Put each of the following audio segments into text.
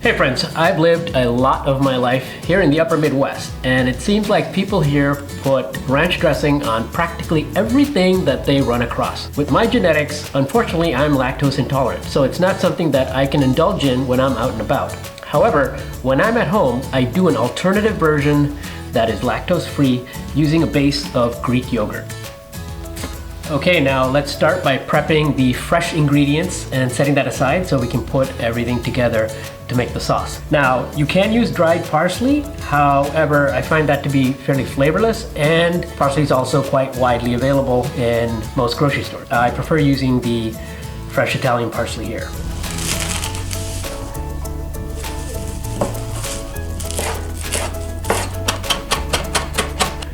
Hey friends, I've lived a lot of my life here in the upper Midwest, and it seems like people here put ranch dressing on practically everything that they run across. With my genetics, unfortunately I'm lactose intolerant, so it's not something that I can indulge in when I'm out and about. However, when I'm at home, I do an alternative version that is lactose-free using a base of Greek yogurt. Okay, now let's start by prepping the fresh ingredients and setting that aside so we can put everything together to make the sauce. Now, you can use dried parsley, however, I find that to be fairly flavorless, and parsley is also quite widely available in most grocery stores. I prefer using the fresh Italian parsley here.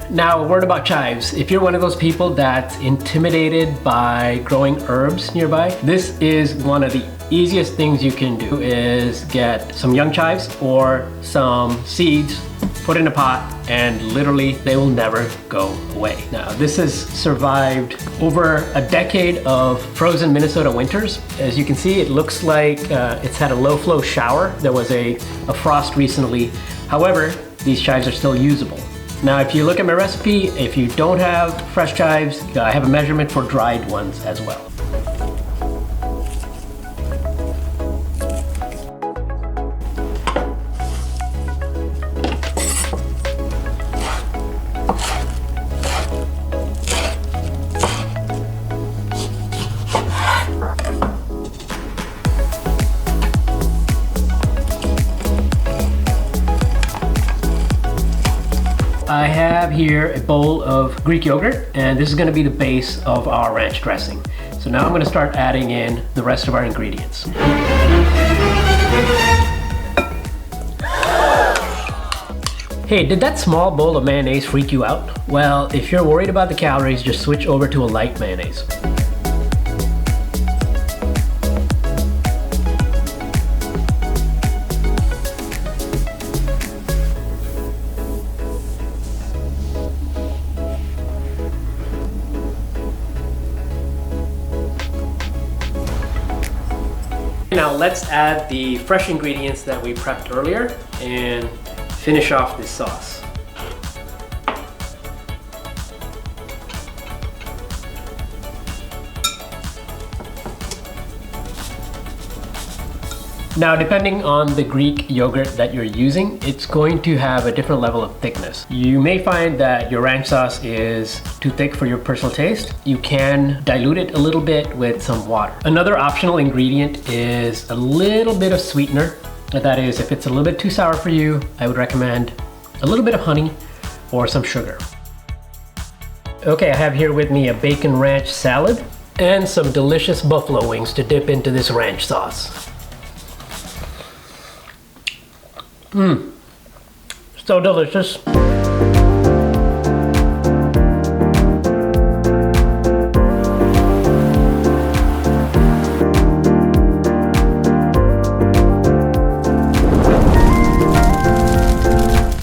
Now, a word about chives. If you're one of those people that's intimidated by growing herbs nearby, this is one of the easiest things you can do is get some young chives or some seeds, put in a pot, and literally they will never go away. Now, this has survived over a decade of frozen Minnesota winters. As you can see, it looks like it's had a low flow shower. There was a frost recently. However, these chives are still usable. Now, if you look at my recipe, if you don't have fresh chives, I have a measurement for dried ones as well. I have here a bowl of Greek yogurt, and this is going to be the base of our ranch dressing. So now I'm going to start adding in the rest of our ingredients. Hey, did that small bowl of mayonnaise freak you out? Well, if you're worried about the calories, just switch over to a light mayonnaise. Now let's add the fresh ingredients that we prepped earlier and finish off this sauce. Now, depending on the Greek yogurt that you're using, it's going to have a different level of thickness. You may find that your ranch sauce is too thick for your personal taste. You can dilute it a little bit with some water. Another optional ingredient is a little bit of sweetener. That is, if it's a little bit too sour for you, I would recommend a little bit of honey or some sugar. Okay, I have here with me a bacon ranch salad and some delicious buffalo wings to dip into this ranch sauce. So delicious.